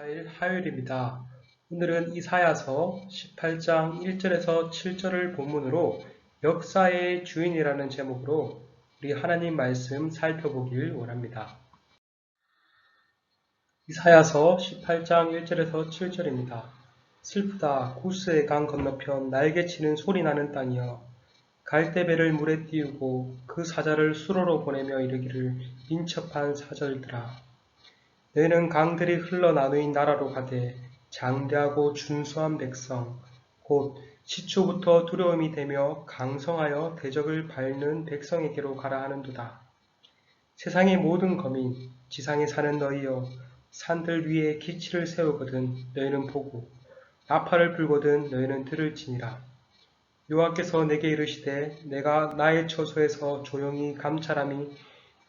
24일 화요일입니다. 오늘은 이사야서 18장 1절에서 7절을 본문으로 역사의 주인이라는 제목으로 우리 하나님 말씀 살펴보길 원합니다. 이사야서 18장 1절에서 7절입니다. 슬프다 구스의 강 건너편 날개치는 소리 나는 땅이여 갈대배를 물에 띄우고 그 사자를 수로로 보내며 이르기를 민첩한 사절들아 너희는 강들이 흘러 나누인 나라로 가되 장대하고 준수한 백성 곧 시초부터 두려움이 되며 강성하여 대적을 밟는 백성에게로 가라 하는도다. 세상의 모든 거민 지상에 사는 너희여 산들 위에 기치를 세우거든 너희는 보고 나팔을 불거든 너희는 들을지니라. 여호와께서 내게 이르시되 내가 나의 처소에서 조용히 감찰함이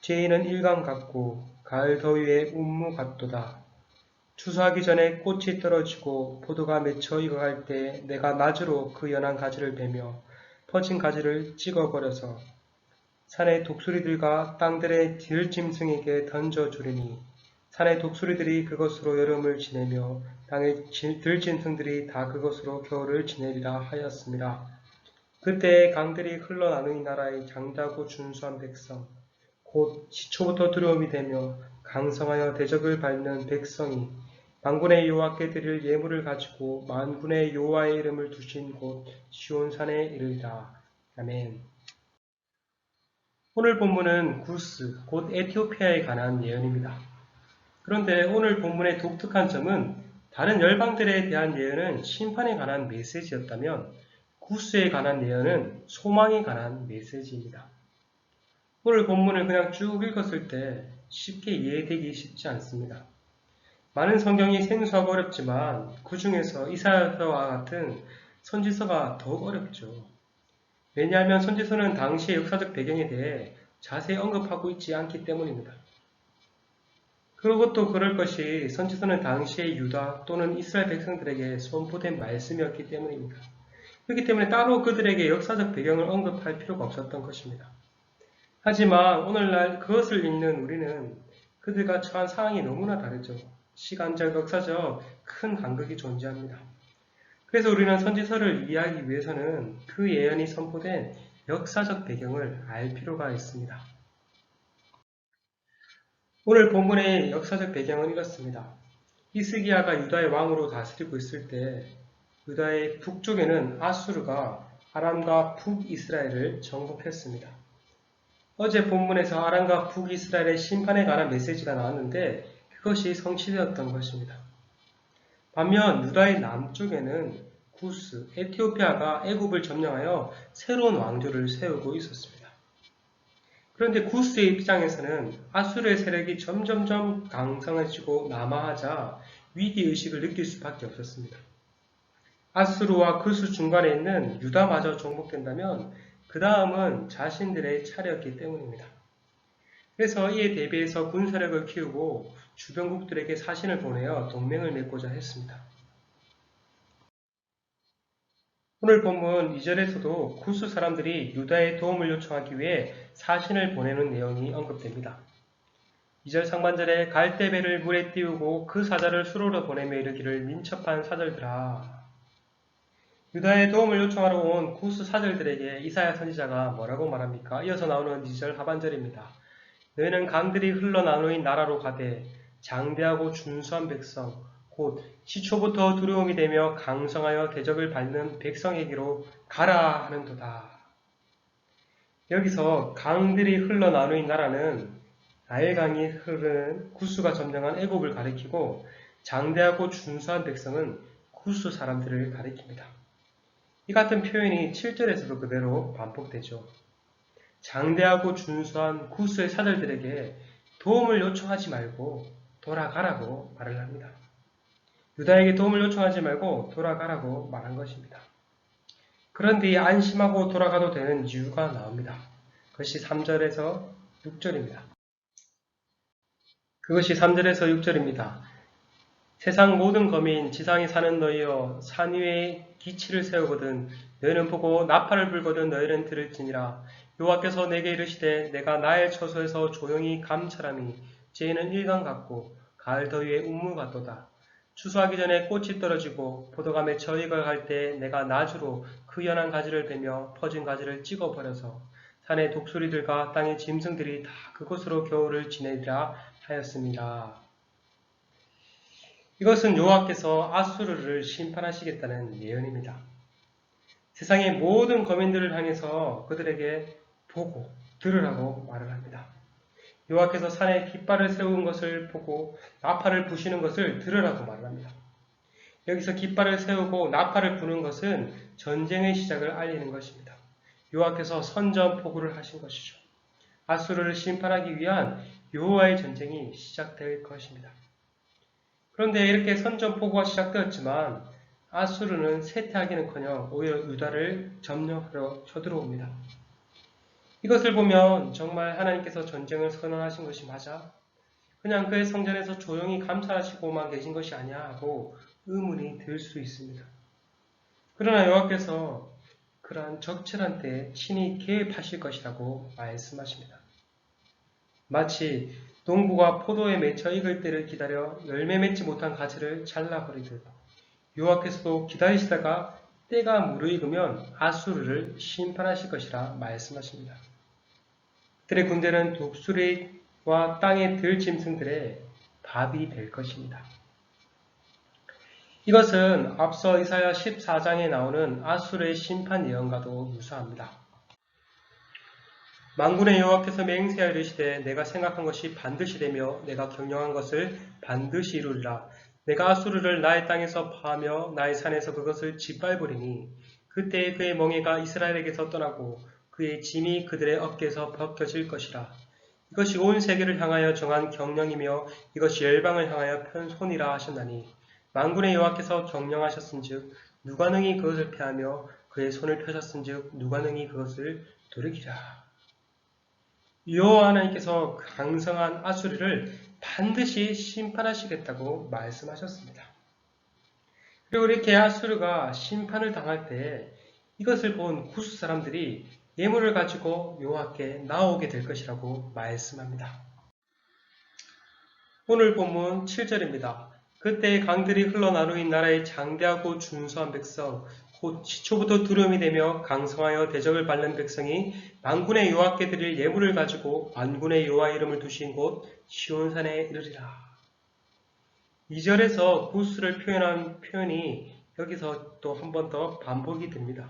죄인은 일강 같고 가을 더위에 운무 같도다. 추수하기 전에 꽃이 떨어지고 포도가 맺혀 익어갈 때 내가 낮으로 그 연한 가지를 베며 퍼진 가지를 찍어버려서 산의 독수리들과 땅들의 들짐승에게 던져주리니 산의 독수리들이 그것으로 여름을 지내며 땅의 들짐승들이 다 그것으로 겨울을 지내리라 하였습니다. 그때 강들이 흘러나누는 나라의 장대하고 준수한 백성 곧 시초부터 두려움이 되며 강성하여 대적을 밟는 백성이 만군의 여호와께 드릴 예물을 가지고 만군의 여호와의 이름을 두신 곳 시온산에 이르리라. 아멘. 오늘 본문은 구스 곧 에티오피아에 관한 예언입니다. 그런데 오늘 본문의 독특한 점은 다른 열방들에 대한 예언은 심판에 관한 메시지였다면 구스에 관한 예언은 소망에 관한 메시지입니다. 오늘 본문을 그냥 쭉 읽었을 때 쉽게 이해되기 쉽지 않습니다. 많은 성경이 생소하고 어렵지만 그 중에서 이사야서와 같은 선지서가 더욱 어렵죠. 왜냐하면 선지서는 당시의 역사적 배경에 대해 자세히 언급하고 있지 않기 때문입니다. 그리고 또 그럴 것이 선지서는 당시의 유다 또는 이스라엘 백성들에게 선포된 말씀이었기 때문입니다. 그렇기 때문에 따로 그들에게 역사적 배경을 언급할 필요가 없었던 것입니다. 하지만 오늘날 그것을 읽는 우리는 그들과 처한 상황이 너무나 다르죠. 시간적, 역사적 큰 간극이 존재합니다. 그래서 우리는 선지서를 이해하기 위해서는 그 예언이 선포된 역사적 배경을 알 필요가 있습니다. 오늘 본문의 역사적 배경은 이렇습니다. 히스기야가 유다의 왕으로 다스리고 있을 때 유다의 북쪽에는 아수르가 아람과 북이스라엘을 정복했습니다. 어제 본문에서 아람과 북이스라엘의 심판에 관한 메시지가 나왔는데 그것이 성취되었던 것입니다. 반면 유다의 남쪽에는 구스, 에티오피아가 애굽을 점령하여 새로운 왕조를 세우고 있었습니다. 그런데 구스의 입장에서는 아수르의 세력이 점점점 강성해지고 남하하자 위기의식을 느낄 수밖에 없었습니다. 아수르와 구스 중간에 있는 유다마저 정복된다면 그 다음은 자신들의 차례였기 때문입니다. 그래서 이에 대비해서 군사력을 키우고 주변국들에게 사신을 보내어 동맹을 맺고자 했습니다. 오늘 본문 2절에서도 구스 사람들이 유다의 도움을 요청하기 위해 사신을 보내는 내용이 언급됩니다. 2절 상반절에 갈대배를 물에 띄우고 그 사자를 수로로 보내며 이르기를 민첩한 사절들아. 유다의 도움을 요청하러 온 구스 사절들에게 이사야 선지자가 뭐라고 말합니까? 이어서 나오는 2절 하반절입니다. 너희는 강들이 흘러나누인 나라로 가되 장대하고 준수한 백성 곧 시초부터 두려움이 되며 강성하여 대적을 밟는 백성에게로 가라 하는도다. 여기서 강들이 흘러나누인 나라는 나일강이 흐르는 구스가 점령한 애굽을 가리키고 장대하고 준수한 백성은 구스 사람들을 가리킵니다. 이 같은 표현이 7절에서도 그대로 반복되죠. 장대하고 준수한 구스의 사절들에게 도움을 요청하지 말고 돌아가라고 말을 합니다. 유다에게 도움을 요청하지 말고 돌아가라고 말한 것입니다. 그런데 안심하고 돌아가도 되는 이유가 나옵니다. 그것이 3절에서 6절입니다. 그것이 3절에서 6절입니다. 세상 모든 거민 지상에 사는 너희여 산 위에 기치를 세우거든 너희는 보고 나팔을 불거든 너희는 들을지니라. 여호와께서 내게 이르시되 내가 나의 처소에서 조용히 감찰함이 죄인은 일강 같고 가을 더위에 운무 같도다. 추수하기 전에 꽃이 떨어지고 포도가 맺혀 익어갈 때 내가 나주로 그 연한 가지를 베며 퍼진 가지를 찍어버려서 산의 독수리들과 땅의 짐승들이 다 그곳으로 겨울을 지내리라 하였습니다. 이것은 여호와께서 아수르를 심판하시겠다는 예언입니다. 세상의 모든 거민들을 향해서 그들에게 보고 들으라고 말을 합니다. 여호와께서 산에 깃발을 세운 것을 보고 나팔을 부시는 것을 들으라고 말을 합니다. 여기서 깃발을 세우고 나팔을 부는 것은 전쟁의 시작을 알리는 것입니다. 여호와께서 선전포고를 하신 것이죠. 아수르를 심판하기 위한 여호와의 전쟁이 시작될 것입니다. 그런데 이렇게 선전포고가 시작되었지만 아수르는 쇠퇴하기는커녕 오히려 유다를 점령하러 쳐들어옵니다. 이것을 보면 정말 하나님께서 전쟁을 선언하신 것이 맞아? 그냥 그의 성전에서 조용히 감찰하시고만 계신 것이 아니야 하고 의문이 들 수 있습니다. 그러나 여호와께서 그러한 적절한 때에 친히 개입하실 것이라고 말씀하십니다. 마치 농부가 포도에 맺혀 익을 때를 기다려 열매 맺지 못한 가지를 잘라버리듯 여호와께서도 기다리시다가 때가 무르익으면 아수르를 심판하실 것이라 말씀하십니다. 그들의 군대는 독수리와 땅의 들짐승들의 밥이 될 것입니다. 이것은 앞서 이사야 14장에 나오는 아수르의 심판 예언과도 유사합니다. 만군의 여호와께서 맹세하여 이르시되 내가 생각한 것이 반드시 되며 내가 경영한 것을 반드시 이루리라. 내가 아수르를 나의 땅에서 파하며 나의 산에서 그것을 짓밟으리니 그때에 그의 멍에가 이스라엘에게서 떠나고 그의 짐이 그들의 어깨에서 벗겨질 것이라. 이것이 온 세계를 향하여 정한 경령이며 이것이 열방을 향하여 편 손이라 하셨나니 만군의 여호와께서 경영하셨은즉 누가 능히 그것을 패하며 그의 손을 펴셨은즉 누가 능히 그것을 돌이키라. 여호와 하나님께서 강성한 아수르를 반드시 심판하시겠다고 말씀하셨습니다. 그리고 이렇게 아수르가 심판을 당할 때 이것을 본 구스 사람들이 예물을 가지고 여호와께 나오게 될 것이라고 말씀합니다. 오늘 본문 7절입니다. 그때 강들이 흘러나누인 나라의 장대하고 준수한 백성 곧 시초부터 두려움이 되며 강성하여 대적을 받는 백성이 만군의 여호와께 드릴 예물을 가지고 만군의 여호와 이름을 두신 곳 시온산에 이르리라. 2절에서 구스를 표현한 표현이 여기서 또 한 번 더 반복이 됩니다.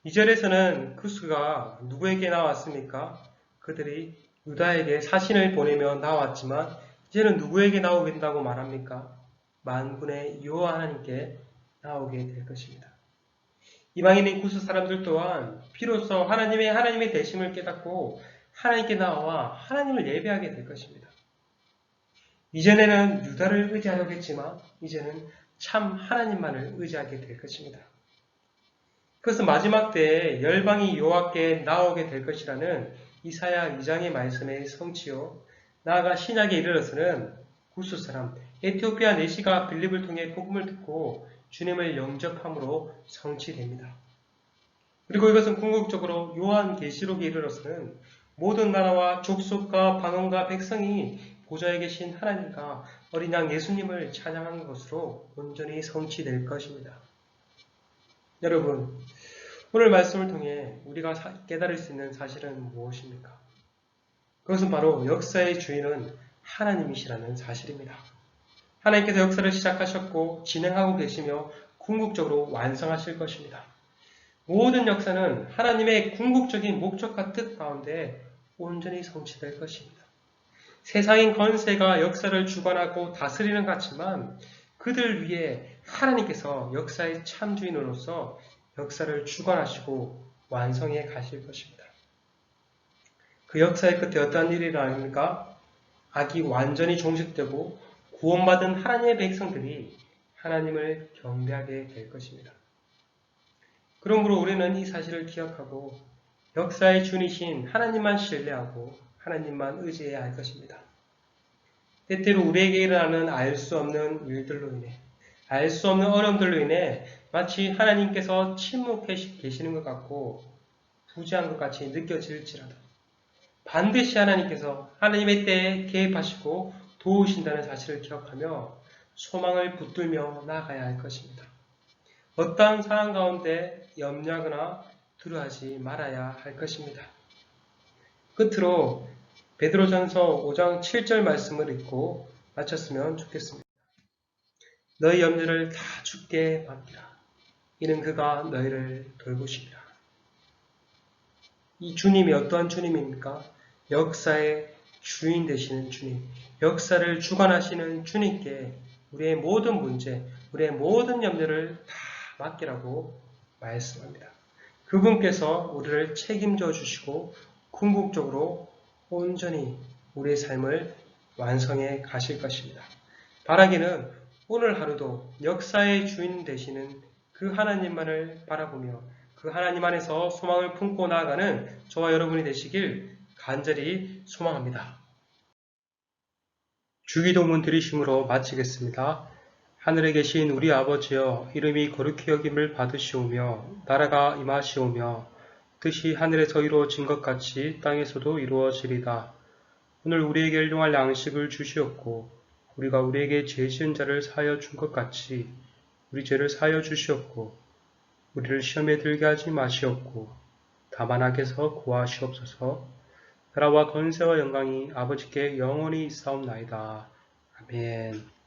2절에서는 구스가 누구에게 나왔습니까? 그들이 유다에게 사신을 보내며 나왔지만 이제는 누구에게 나오게 된다고 말합니까? 만군의 여호와 하나님께 나오게 될 것입니다. 이방인인 구스 사람들 또한 비로소 하나님의 대심을 깨닫고 하나님께 나와 하나님을 예배하게 될 것입니다. 이전에는 유다를 의지하려고 했지만 이제는 참 하나님만을 의지하게 될 것입니다. 그것은 마지막 때에 열방이 여호와께 나오게 될 것이라는 이사야 2장의 말씀의 성취요. 나아가 신약에 이르러서는 구스 사람 에티오피아 내시가 빌립을 통해 복음을 듣고 주님을 영접함으로 성취됩니다. 그리고 이것은 궁극적으로 요한계시록에 이르러서는 모든 나라와 족속과 방언과 백성이 보좌에 계신 하나님과 어린 양 예수님을 찬양하는 것으로 온전히 성취될 것입니다. 여러분, 오늘 말씀을 통해 우리가 깨달을 수 있는 사실은 무엇입니까? 그것은 바로 역사의 주인은 하나님이시라는 사실입니다. 하나님께서 역사를 시작하셨고 진행하고 계시며 궁극적으로 완성하실 것입니다. 모든 역사는 하나님의 궁극적인 목적과 뜻 가운데 온전히 성취될 것입니다. 세상인 권세가 역사를 주관하고 다스리는 것 같지만 그들 위에 하나님께서 역사의 참주인으로서 역사를 주관하시고 완성해 가실 것입니다. 그 역사의 끝에 어떠한 일이 일어납니까? 악이 완전히 종식되고 구원받은 하나님의 백성들이 하나님을 경배하게 될 것입니다. 그러므로 우리는 이 사실을 기억하고 역사의 주이신 하나님만 신뢰하고 하나님만 의지해야 할 것입니다. 때때로 우리에게 일어나는 알 수 없는 일들로 인해 알 수 없는 어려움들로 인해 마치 하나님께서 침묵해 계시는 것 같고 부재한 것 같이 느껴질지라도 반드시 하나님께서 하나님의 때에 개입하시고 도우신다는 사실을 기억하며 소망을 붙들며 나아가야 할 것입니다. 어떠한 상황 가운데 염려하거나 두려워하지 말아야 할 것입니다. 끝으로 베드로전서 5장 7절 말씀을 읽고 마쳤으면 좋겠습니다. 너희 염려를 다 주께 맡기라. 이는 그가 너희를 돌보시리라. 이 주님이 어떠한 주님입니까? 역사의 주인 되시는 주님, 역사를 주관하시는 주님께 우리의 모든 문제, 우리의 모든 염려를 다 맡기라고 말씀합니다. 그분께서 우리를 책임져 주시고 궁극적으로 온전히 우리의 삶을 완성해 가실 것입니다. 바라기는 오늘 하루도 역사의 주인 되시는 그 하나님만을 바라보며 그 하나님 안에서 소망을 품고 나아가는 저와 여러분이 되시길 간절히 소망합니다. 주기도문 드리심으로 마치겠습니다. 하늘에 계신 우리 아버지여, 이름이 거룩히 여김을 받으시오며 나라가 임하시오며 뜻이 하늘에서 이루어진 것 같이 땅에서도 이루어지리다. 오늘 우리에게 일용할 양식을 주시옵고 우리가 우리에게 죄 지은 자를 사하여 준 것 같이 우리 죄를 사하여 주시옵고 우리를 시험에 들게 하지 마시옵고 다만 악에서 구하시옵소서. 나라와 권세와 영광이 아버지께 영원히 있사옵나이다. 아멘.